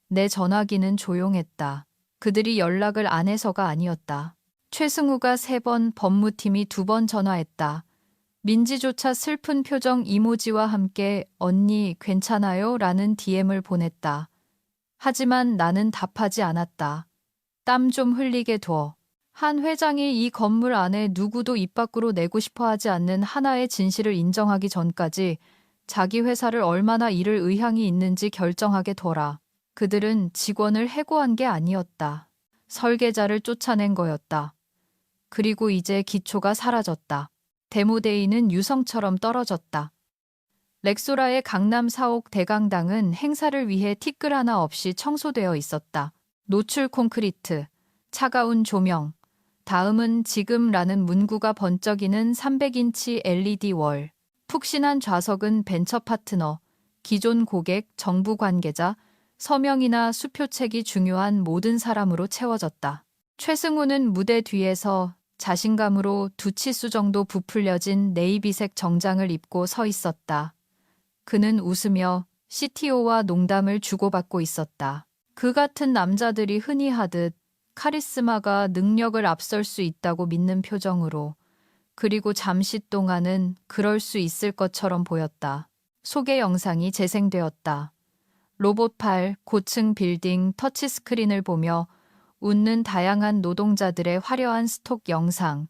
내 전화기는 조용했다. 그들이 연락을 안 해서가 아니었다. 최승우가 3번, 법무팀이 2번 전화했다. 민지조차 슬픈 표정 이모지와 함께 언니 괜찮아요? 라는 DM을 보냈다. 하지만 나는 답하지 않았다. 땀 좀 흘리게 둬. 한 회장이 이 건물 안에 누구도 입 밖으로 내고 싶어 하지 않는 하나의 진실을 인정하기 전까지 자기 회사를 얼마나 잃을 의향이 있는지 결정하게 둬라. 그들은 직원을 해고한 게 아니었다. 설계자를 쫓아낸 거였다. 그리고 이제 기초가 사라졌다. 데모데이는 유성처럼 떨어졌다. 렉소라의 강남 4옥 대강당은 행사를 위해 티끌 하나 없이 청소되어 있었다. 노출 콘크리트, 차가운 조명, 다음은 지금라는 문구가 번쩍이는 300인치 LED 월, 푹신한 좌석은 벤처 파트너, 기존 고객, 정부 관계자, 서명이나 수표책이 중요한 모든 사람으로 채워졌다. 최승우는 무대 뒤에서 자신감으로 2치수 정도 부풀려진 네이비색 정장을 입고 서 있었다. 그는 웃으며 CTO와 농담을 주고받고 있었다. 그 같은 남자들이 흔히 하듯 카리스마가 능력을 앞설 수 있다고 믿는 표정으로, 그리고 잠시 동안은 그럴 수 있을 것처럼 보였다. 소개 영상이 재생되었다. 로봇팔, 고층 빌딩, 터치스크린을 보며 웃는 다양한 노동자들의 화려한 스톡 영상.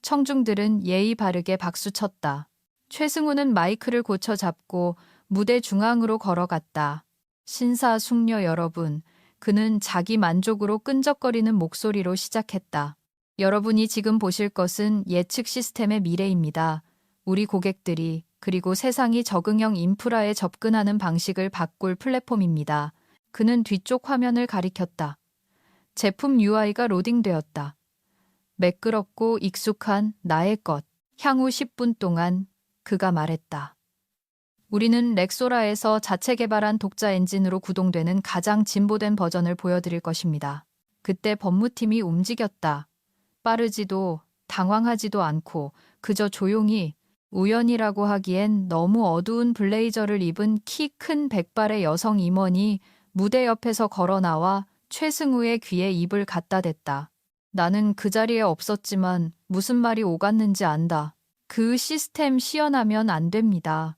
청중들은 예의 바르게 박수쳤다. 최승우는 마이크를 고쳐 잡고 무대 중앙으로 걸어갔다. 신사숙녀 여러분, 그는 자기 만족으로 끈적거리는 목소리로 시작했다. 여러분이 지금 보실 것은 예측 시스템의 미래입니다. 우리 고객들이 그리고 세상이 적응형 인프라에 접근하는 방식을 바꿀 플랫폼입니다. 그는 뒤쪽 화면을 가리켰다. 제품 UI가 로딩되었다. 매끄럽고 익숙한 나의 것. 향후 10분 동안 그가 말했다. 우리는 렉소라에서 자체 개발한 독자 엔진으로 구동되는 가장 진보된 버전을 보여드릴 것입니다. 그때 법무팀이 움직였다. 빠르지도 당황하지도 않고 그저 조용히 우연이라고 하기엔 너무 어두운 블레이저를 입은 키 큰 백발의 여성 임원이 무대 옆에서 걸어 나와 최승우의 귀에 입을 갖다 댔다. 나는 그 자리에 없었지만 무슨 말이 오갔는지 안다. 그 시스템 시연하면 안 됩니다.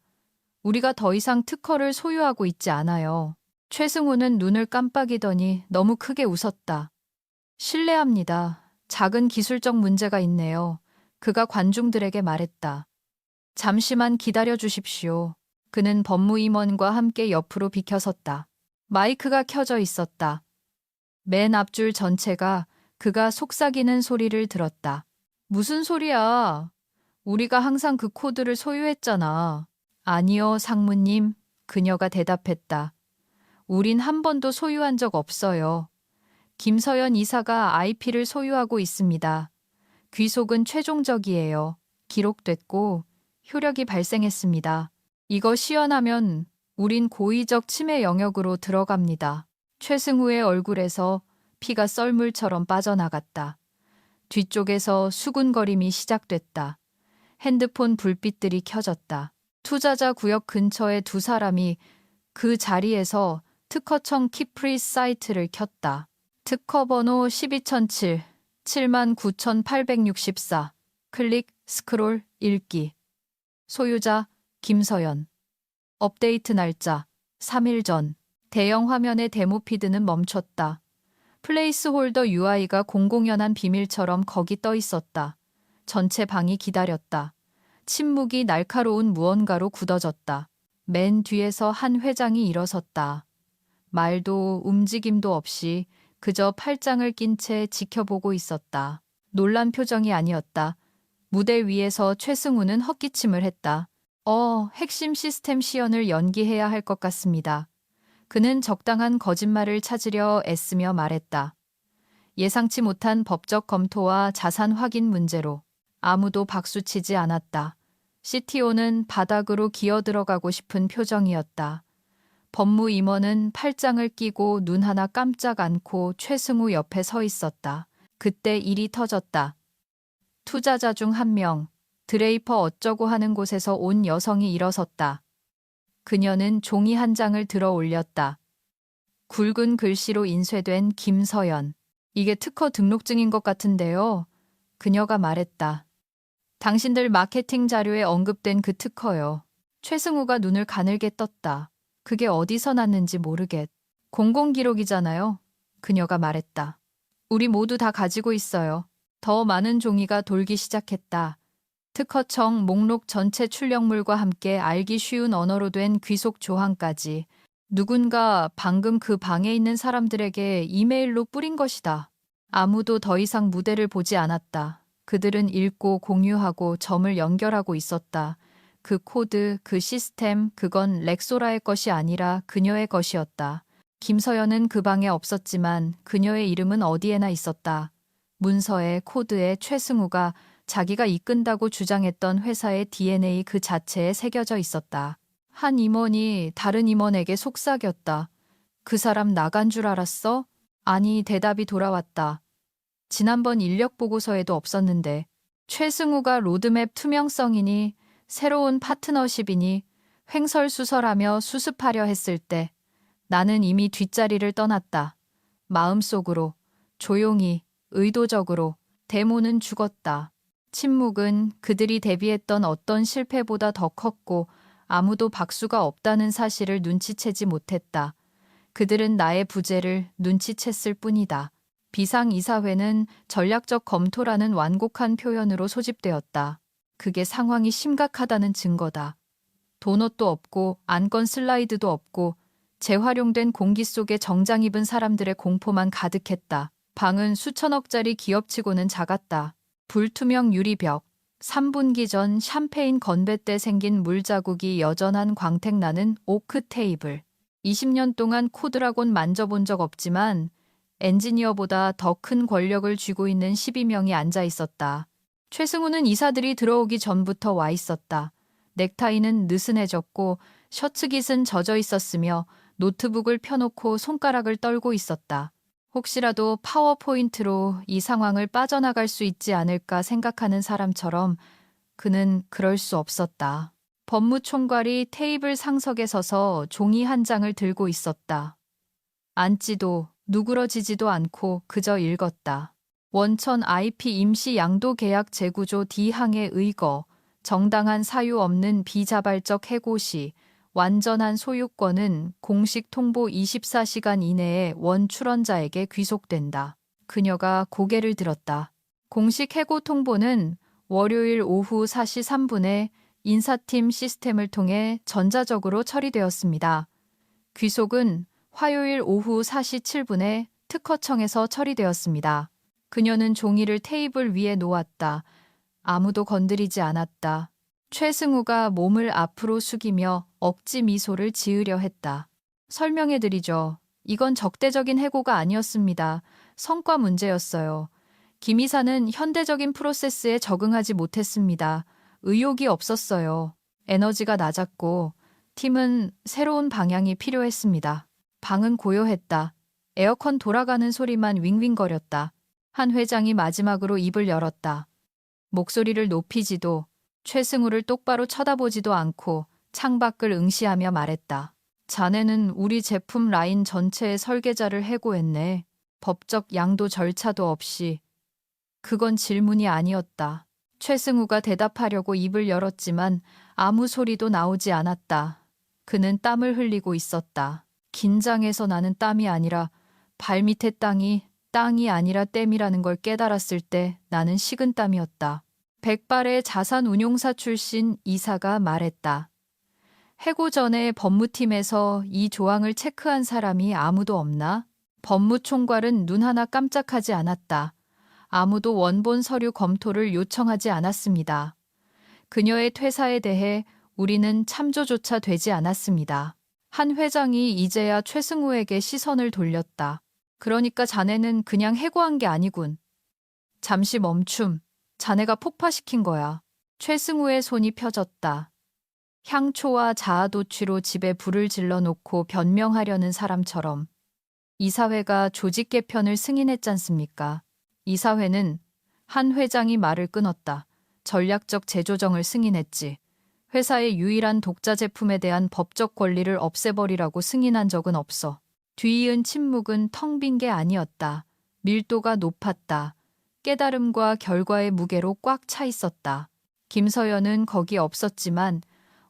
우리가 더 이상 특허를 소유하고 있지 않아요. 최승우는 눈을 깜빡이더니 너무 크게 웃었다. 실례합니다. 작은 기술적 문제가 있네요. 그가 관중들에게 말했다. 잠시만 기다려 주십시오. 그는 법무임원과 함께 옆으로 비켜섰다. 마이크가 켜져 있었다. 맨 앞줄 전체가 그가 속삭이는 소리를 들었다. 무슨 소리야? 우리가 항상 그 코드를 소유했잖아. 아니요, 상무님. 그녀가 대답했다. 우린 한 번도 소유한 적 없어요. 김서연 이사가 IP를 소유하고 있습니다. 귀속은 최종적이에요. 기록됐고 효력이 발생했습니다. 이거 시연하면 우린 고의적 침해 영역으로 들어갑니다. 최승우의 얼굴에서 피가 썰물처럼 빠져나갔다. 뒤쪽에서 수군거림이 시작됐다. 핸드폰 불빛들이 켜졌다. 투자자 구역 근처의 두 사람이 그 자리에서 특허청 키프리스 사이트를 켰다. 특허 번호 12007, 79864, 클릭, 스크롤, 읽기. 소유자, 김서연. 업데이트 날짜, 3일 전. 대형 화면의 데모 피드는 멈췄다. 플레이스홀더 UI가 공공연한 비밀처럼 거기 떠 있었다. 전체 방이 기다렸다. 침묵이 날카로운 무언가로 굳어졌다. 맨 뒤에서 한 회장이 일어섰다. 말도 움직임도 없이 그저 팔짱을 낀 채 지켜보고 있었다. 놀란 표정이 아니었다. 무대 위에서 최승우는 헛기침을 했다. 핵심 시스템 시연을 연기해야 할 것 같습니다. 그는 적당한 거짓말을 찾으려 애쓰며 말했다. 예상치 못한 법적 검토와 자산 확인 문제로 아무도 박수치지 않았다. CTO는 바닥으로 기어들어가고 싶은 표정이었다. 법무임원은 팔짱을 끼고 눈 하나 깜짝 않고 최승우 옆에 서 있었다. 그때 일이 터졌다. 투자자 중 한 명, 드레이퍼 어쩌고 하는 곳에서 온 여성이 일어섰다. 그녀는 종이 한 장을 들어 올렸다. 굵은 글씨로 인쇄된 김서연. 이게 특허 등록증인 것 같은데요. 그녀가 말했다. 당신들 마케팅 자료에 언급된 그 특허요. 최승우가 눈을 가늘게 떴다. 그게 어디서 났는지 모르겠. 공공기록이잖아요. 그녀가 말했다. 우리 모두 다 가지고 있어요. 더 많은 종이가 돌기 시작했다. 특허청 목록 전체 출력물과 함께 알기 쉬운 언어로 된 귀속 조항까지. 누군가 방금 그 방에 있는 사람들에게 이메일로 뿌린 것이다. 아무도 더 이상 무대를 보지 않았다. 그들은 읽고 공유하고 점을 연결하고 있었다. 그 코드, 그 시스템, 그건 렉소라의 것이 아니라 그녀의 것이었다. 김서연은 그 방에 없었지만 그녀의 이름은 어디에나 있었다. 문서에, 코드에 최승우가 자기가 이끈다고 주장했던 회사의 DNA 그 자체에 새겨져 있었다. 한 임원이 다른 임원에게 속삭였다. 그 사람 나간 줄 알았어? 아니, 대답이 돌아왔다. 지난번 인력 보고서에도 없었는데. 최승우가 로드맵 투명성이니 새로운 파트너십이니 횡설수설하며 수습하려 했을 때 나는 이미 뒷자리를 떠났다. 마음속으로, 조용히, 의도적으로. 데모는 죽었다. 침묵은 그들이 대비했던 어떤 실패보다 더 컸고 아무도 박수가 없다는 사실을 눈치채지 못했다. 그들은 나의 부재를 눈치챘을 뿐이다. 비상이사회는 전략적 검토라는 완곡한 표현으로 소집되었다. 그게 상황이 심각하다는 증거다. 도넛도 없고 안건 슬라이드도 없고 재활용된 공기 속에 정장 입은 사람들의 공포만 가득했다. 방은 수천억짜리 기업치고는 작았다. 불투명 유리벽, 3분기 전 샴페인 건배 때 생긴 물자국이 여전한 광택나는 오크 테이블. 20년 동안 코드라곤 만져본 적 없지만 엔지니어보다 더 큰 권력을 쥐고 있는 12명이 앉아 있었다. 최승우는 이사들이 들어오기 전부터 와 있었다. 넥타이는 느슨해졌고 셔츠깃은 젖어 있었으며 노트북을 펴놓고 손가락을 떨고 있었다. 혹시라도 파워포인트로 이 상황을 빠져나갈 수 있지 않을까 생각하는 사람처럼 그는 그럴 수 없었다. 법무총괄이 테이블 상석에 서서 종이 한 장을 들고 있었다. 앉지도 누그러지지도 않고 그저 읽었다. 원천 IP 임시 양도 계약 재구조 D항의 의거, 정당한 사유 없는 비자발적 해고 시, 완전한 소유권은 공식 통보 24시간 이내에 원 출원자에게 귀속된다. 그녀가 고개를 들었다. 공식 해고 통보는 월요일 오후 4시 3분에 인사팀 시스템을 통해 전자적으로 처리되었습니다. 귀속은 화요일 오후 4시 7분에 특허청에서 처리되었습니다. 그녀는 종이를 테이블 위에 놓았다. 아무도 건드리지 않았다. 최승우가 몸을 앞으로 숙이며 억지 미소를 지으려 했다. 설명해드리죠. 이건 적대적인 해고가 아니었습니다. 성과 문제였어요. 김 이사는 현대적인 프로세스에 적응하지 못했습니다. 의욕이 없었어요. 에너지가 낮았고 팀은 새로운 방향이 필요했습니다. 방은 고요했다. 에어컨 돌아가는 소리만 윙윙거렸다. 한 회장이 마지막으로 입을 열었다. 목소리를 높이지도 최승우를 똑바로 쳐다보지도 않고 창밖을 응시하며 말했다. 자네는 우리 제품 라인 전체의 설계자를 해고했네. 법적 양도 절차도 없이. 그건 질문이 아니었다. 최승우가 대답하려고 입을 열었지만 아무 소리도 나오지 않았다. 그는 땀을 흘리고 있었다. 긴장해서 나는 땀이 아니라 발밑의 땅이 아니라 땜이라는 걸 깨달았을 때 나는 식은땀이었다. 백발의 자산운용사 출신 이사가 말했다. 해고 전에 법무팀에서 이 조항을 체크한 사람이 아무도 없나? 법무총괄은 눈 하나 깜짝하지 않았다. 아무도 원본 서류 검토를 요청하지 않았습니다. 그녀의 퇴사에 대해 우리는 참조조차 되지 않았습니다. 한 회장이 이제야 최승우에게 시선을 돌렸다. 그러니까 자네는 그냥 해고한 게 아니군. 잠시 멈춤. 자네가 폭파시킨 거야. 최승우의 손이 펴졌다. 향초와 자아도취로 집에 불을 질러놓고 변명하려는 사람처럼. 이사회가 조직 개편을 승인했잖습니까? 이사회는 한 회장이 말을 끊었다. 전략적 재조정을 승인했지. 회사의 유일한 독자 제품에 대한 법적 권리를 없애버리라고 승인한 적은 없어. 뒤이은 침묵은 텅 빈 게 아니었다. 밀도가 높았다. 깨달음과 결과의 무게로 꽉 차 있었다. 김서연은 거기 없었지만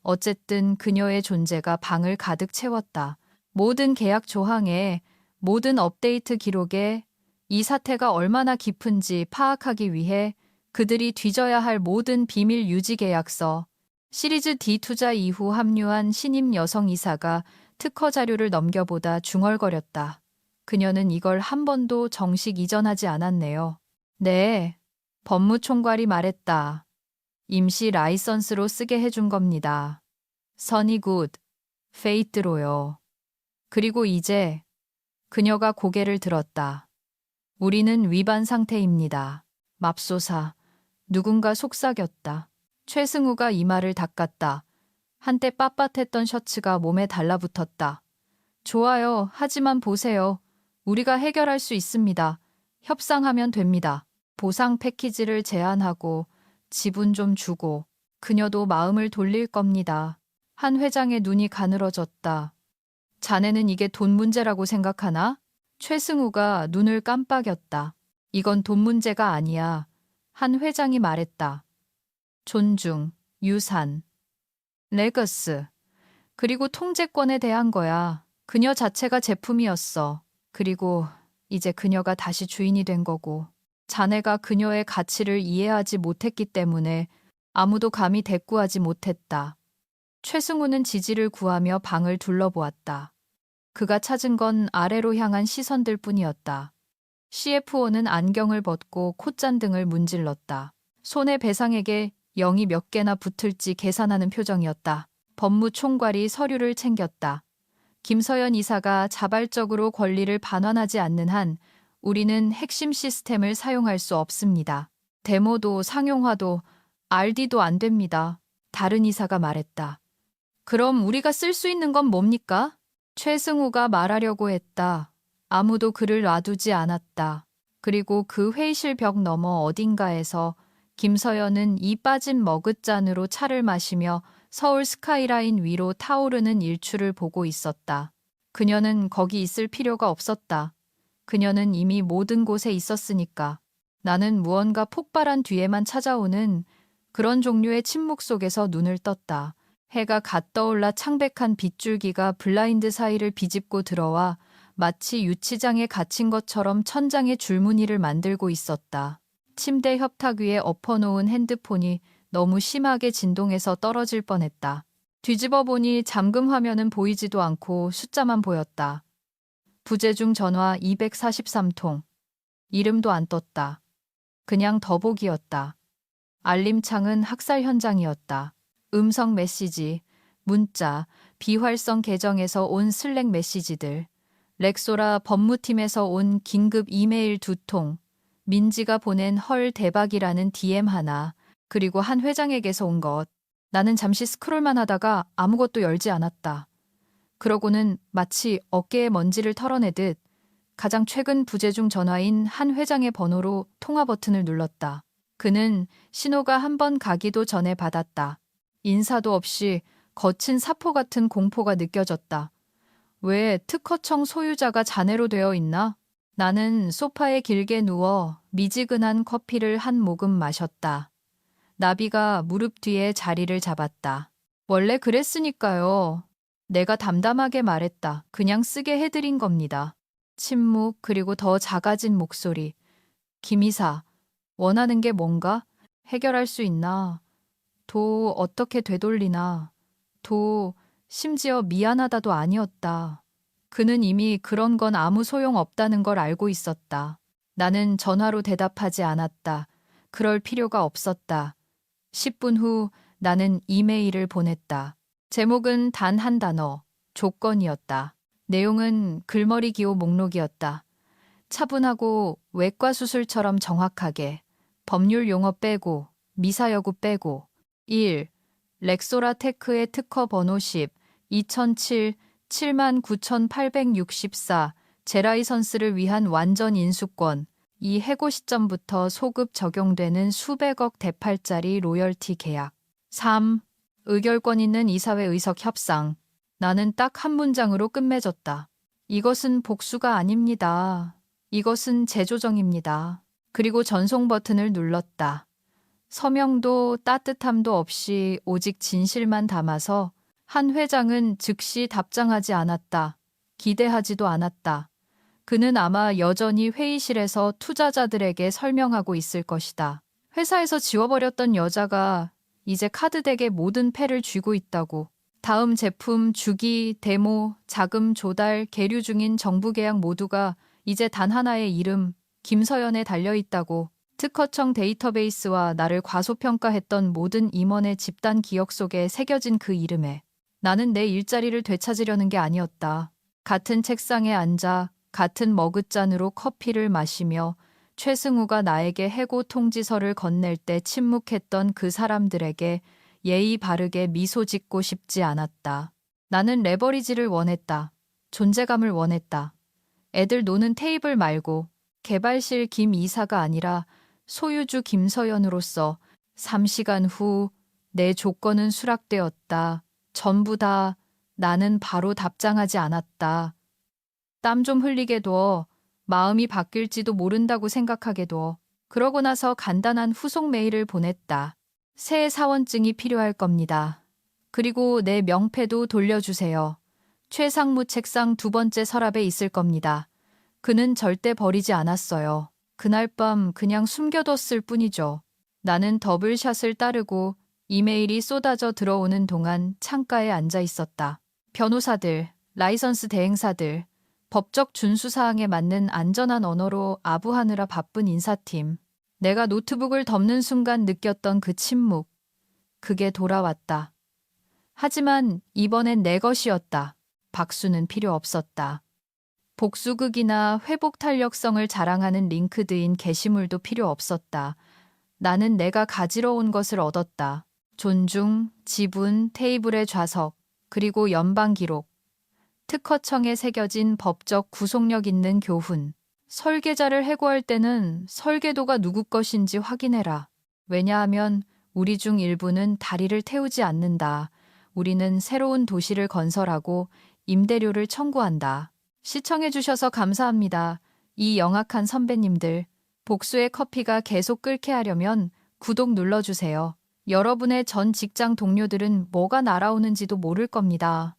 어쨌든 그녀의 존재가 방을 가득 채웠다. 모든 계약 조항에, 모든 업데이트 기록에 이 사태가 얼마나 깊은지 파악하기 위해 그들이 뒤져야 할 모든 비밀 유지 계약서, 시리즈 D 투자 이후 합류한 신임 여성 이사가 특허 자료를 넘겨보다 중얼거렸다. 그녀는 이걸 한 번도 정식 이전하지 않았네요. 네, 법무총괄이 말했다. 임시 라이선스로 쓰게 해준 겁니다. 선이 굿, 페이트로요. 그리고 이제 그녀가 고개를 들었다. 우리는 위반 상태입니다. 맙소사, 누군가 속삭였다. 최승우가 이마를 닦았다. 한때 빳빳했던 셔츠가 몸에 달라붙었다. 좋아요. 하지만 보세요. 우리가 해결할 수 있습니다. 협상하면 됩니다. 보상 패키지를 제안하고 지분 좀 주고 그녀도 마음을 돌릴 겁니다. 한 회장의 눈이 가늘어졌다. 자네는 이게 돈 문제라고 생각하나? 최승우가 눈을 깜빡였다. 이건 돈 문제가 아니야. 한 회장이 말했다. 존중, 유산, 레거스, 그리고 통제권에 대한 거야. 그녀 자체가 제품이었어. 그리고 이제 그녀가 다시 주인이 된 거고. 자네가 그녀의 가치를 이해하지 못했기 때문에 아무도 감히 대꾸하지 못했다. 최승우는 지지를 구하며 방을 둘러보았다. 그가 찾은 건 아래로 향한 시선들 뿐이었다. CFO는 안경을 벗고 콧잔등을 문질렀다. 손에 배상에게 0이 몇 개나 붙을지 계산하는 표정이었다. 법무총괄이 서류를 챙겼다. 김서연 이사가 자발적으로 권리를 반환하지 않는 한 우리는 핵심 시스템을 사용할 수 없습니다. 데모도 상용화도 RD도 안 됩니다. 다른 이사가 말했다. 그럼 우리가 쓸 수 있는 건 뭡니까? 최승우가 말하려고 했다. 아무도 그를 놔두지 않았다. 그리고 그 회의실 벽 너머 어딘가에서 김서연은 이 빠진 머그잔으로 차를 마시며 서울 스카이라인 위로 타오르는 일출을 보고 있었다. 그녀는 거기 있을 필요가 없었다. 그녀는 이미 모든 곳에 있었으니까. 나는 무언가 폭발한 뒤에만 찾아오는 그런 종류의 침묵 속에서 눈을 떴다. 해가 갓 떠올라 창백한 빗줄기가 블라인드 사이를 비집고 들어와 마치 유치장에 갇힌 것처럼 천장에 줄무늬를 만들고 있었다. 침대 협탁 위에 엎어놓은 핸드폰이 너무 심하게 진동해서 떨어질 뻔했다. 뒤집어 보니 잠금 화면은 보이지도 않고 숫자만 보였다. 부재중 전화 243통. 이름도 안 떴다. 그냥 더보기였다. 알림창은 학살 현장이었다. 음성 메시지, 문자, 비활성 계정에서 온 슬랙 메시지들, 렉소라 법무팀에서 온 긴급 이메일 2통, 민지가 보낸 헐 대박이라는 DM 하나, 그리고 한 회장에게서 온 것. 나는 잠시 스크롤만 하다가 아무것도 열지 않았다. 그러고는 마치 어깨에 먼지를 털어내듯 가장 최근 부재중 전화인 한 회장의 번호로 통화 버튼을 눌렀다. 그는 신호가 한 번 가기도 전에 받았다. 인사도 없이 거친 사포 같은 공포가 느껴졌다. 왜 특허청 소유자가 자네로 되어 있나? 나는 소파에 길게 누워 미지근한 커피를 한 모금 마셨다. 나비가 무릎 뒤에 자리를 잡았다. 원래 그랬으니까요. 내가 담담하게 말했다. 그냥 쓰게 해드린 겁니다. 침묵 그리고 더 작아진 목소리. 김 이사, 원하는 게 뭔가? 해결할 수 있나? 도 어떻게 되돌리나? 심지어 미안하다도 아니었다. 그는 이미 그런 건 아무 소용 없다는 걸 알고 있었다. 나는 전화로 대답하지 않았다. 그럴 필요가 없었다. 10분 후 나는 이메일을 보냈다. 제목은 단 한 단어, 조건이었다. 내용은 글머리 기호 목록이었다. 차분하고 외과 수술처럼 정확하게, 법률 용어 빼고, 미사여구 빼고, 1. 렉소라 테크의 특허 번호 10, 2007 79,864 제라이선스를 위한 완전 인수권, 이 해고 시점부터 소급 적용되는 수백억 대팔짜리 로열티 계약. 3. 의결권 있는 이사회 의석 협상. 나는 딱 한 문장으로 끝맺었다. 이것은 복수가 아닙니다. 이것은 재조정입니다. 그리고 전송 버튼을 눌렀다. 서명도 따뜻함도 없이 오직 진실만 담아서 한 회장은 즉시 답장하지 않았다. 기대하지도 않았다. 그는 아마 여전히 회의실에서 투자자들에게 설명하고 있을 것이다. 회사에서 지워버렸던 여자가 이제 카드덱에 모든 패를 쥐고 있다고. 다음 제품, 주기, 데모, 자금 조달, 계류 중인 정부 계약 모두가 이제 단 하나의 이름, 김서연에 달려있다고. 특허청 데이터베이스와 나를 과소평가했던 모든 임원의 집단 기억 속에 새겨진 그 이름에. 나는 내 일자리를 되찾으려는 게 아니었다. 같은 책상에 앉아 같은 머그잔으로 커피를 마시며 최승우가 나에게 해고 통지서를 건넬 때 침묵했던 그 사람들에게 예의 바르게 미소 짓고 싶지 않았다. 나는 레버리지를 원했다. 존재감을 원했다. 애들 노는 테이블 말고 개발실 김 이사가 아니라 소유주 김서연으로서 3시간 후 내 조건은 수락되었다. 전부 다. 나는 바로 답장하지 않았다. 땀 좀 흘리게 둬. 마음이 바뀔지도 모른다고 생각하게 둬. 그러고 나서 간단한 후속 메일을 보냈다. 새 사원증이 필요할 겁니다. 그리고 내 명패도 돌려주세요. 최상무 책상 2번째 서랍에 있을 겁니다. 그는 절대 버리지 않았어요. 그날 밤 그냥 숨겨뒀을 뿐이죠. 나는 더블샷을 따르고 이메일이 쏟아져 들어오는 동안 창가에 앉아 있었다. 변호사들, 라이선스 대행사들, 법적 준수사항에 맞는 안전한 언어로 아부하느라 바쁜 인사팀. 내가 노트북을 덮는 순간 느꼈던 그 침묵. 그게 돌아왔다. 하지만 이번엔 내 것이었다. 박수는 필요 없었다. 복수극이나 회복 탄력성을 자랑하는 링크드인 게시물도 필요 없었다. 나는 내가 가지러 온 것을 얻었다. 존중, 지분, 테이블의 좌석, 그리고 연방 기록. 특허청에 새겨진 법적 구속력 있는 교훈. 설계자를 해고할 때는 설계도가 누구 것인지 확인해라. 왜냐하면 우리 중 일부는 다리를 태우지 않는다. 우리는 새로운 도시를 건설하고 임대료를 청구한다. 시청해주셔서 감사합니다. 이 영악한 선배님들. 복수의 커피가 계속 끓게 하려면 구독 눌러주세요. 여러분의 전 직장 동료들은 뭐가 날아오는지도 모를 겁니다.